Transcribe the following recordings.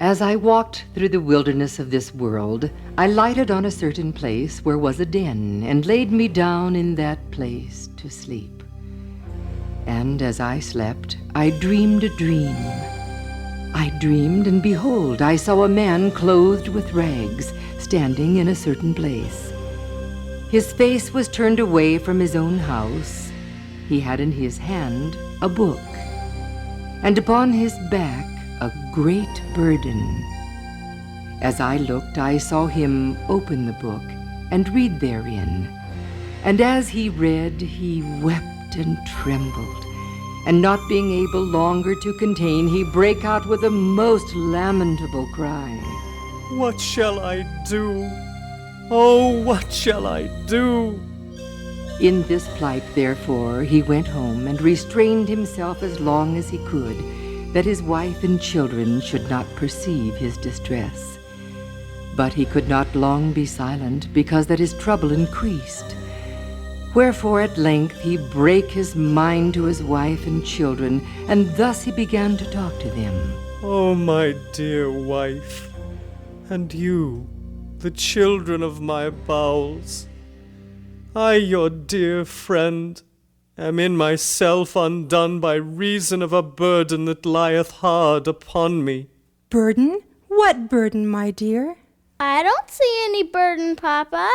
As I walked through the wilderness of this world, I lighted on a certain place where was a den, and laid me down in that place to sleep. And as I slept, I dreamed a dream. I dreamed, and behold, I saw a man clothed with rags, standing in a certain place. His face was turned away from his own house. He had in his hand a book, and upon his back a great burden. As I looked, I saw him open the book and read therein. And as he read, he wept and trembled, and not being able longer to contain, he brake out with a most lamentable cry. What shall I do? Oh, what shall I do? In this plight, therefore, he went home and restrained himself as long as he could, that his wife and children should not perceive his distress. But he could not long be silent, because that his trouble increased. Wherefore at length he brake his mind to his wife and children, and thus he began to talk to them. Oh, my dear wife, and you, the children of my bowels, I, your dear friend, am in myself undone by reason of a burden that lieth hard upon me. Burden? What burden, my dear? I don't see any burden, Papa.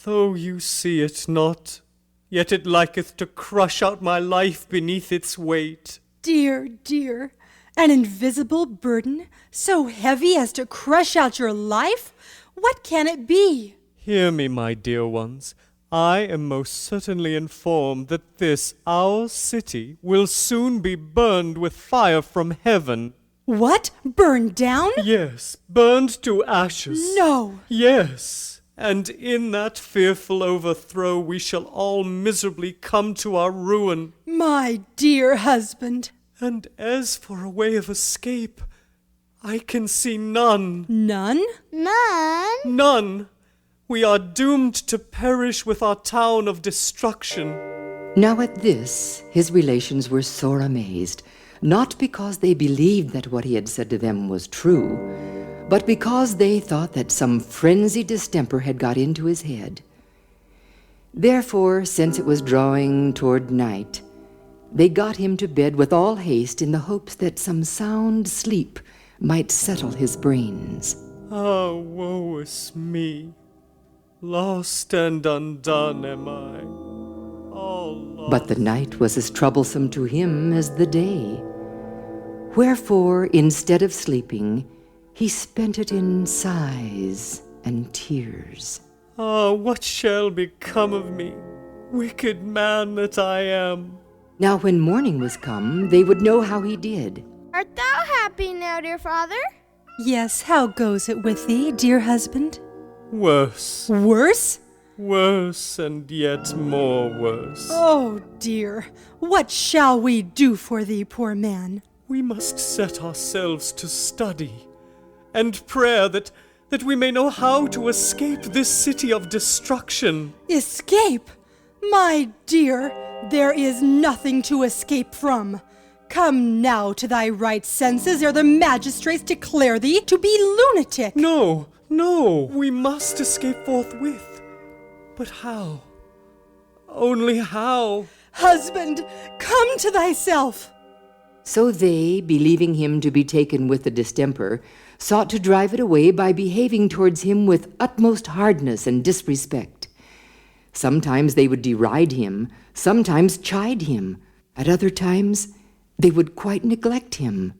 Though you see it not, yet it liketh to crush out my life beneath its weight. Dear, dear, an invisible burden, so heavy as to crush out your life? What can it be? Hear me, my dear ones. I am most certainly informed that this, our city, will soon be burned with fire from heaven. What? Burned down? Yes, burned to ashes. No. Yes, and in that fearful overthrow we shall all miserably come to our ruin. My dear husband. And as for a way of escape, I can see none. None? None? None. We are doomed to perish with our town of destruction. Now at this his relations were sore amazed, not because they believed that what he had said to them was true, but because they thought that some frenzied distemper had got into his head. Therefore, since it was drawing toward night, they got him to bed with all haste in the hopes that some sound sleep might settle his brains. Ah, woe is me! Lost and undone am I, all lost. But the night was as troublesome to him as the day. Wherefore, instead of sleeping, he spent it in sighs and tears. Ah, what shall become of me, wicked man that I am? Now when morning was come, they would know how he did. Art thou happy now, dear father? Yes, how goes it with thee, dear husband? Worse. Worse? Worse, and yet more worse. Oh, dear, what shall we do for thee, poor man? We must set ourselves to study and prayer that we may know how to escape this city of destruction. Escape? My dear, there is nothing to escape from. Come now to thy right senses, ere the magistrates declare thee to be lunatic. No, no, we must escape forthwith. But how? Only how? Husband, come to thyself. So they, believing him to be taken with the distemper, sought to drive it away by behaving towards him with utmost hardness and disrespect. Sometimes they would deride him, sometimes chide him, at other times they would quite neglect him.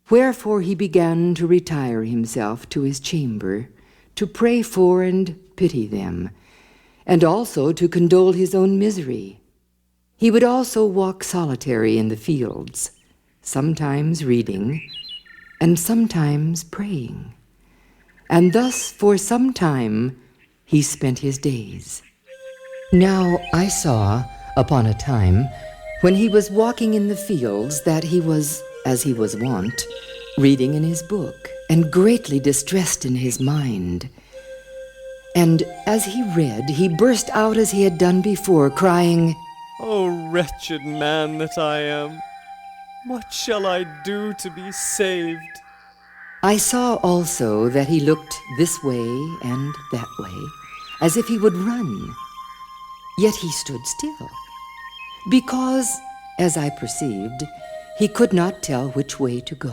Wherefore he began to retire himself to his chamber, to pray for and pity them, and also to condole his own misery. He would also walk solitary in the fields, sometimes reading, and sometimes praying. And thus for some time he spent his days. Now I saw, upon a time, when he was walking in the fields, that he was, as he was wont, reading in his book, and greatly distressed in his mind. And as he read, he burst out as he had done before, crying, O wretched man that I am! What shall I do to be saved? I saw also that he looked this way and that way, as if he would run. Yet he stood still, because, as I perceived, he could not tell which way to go.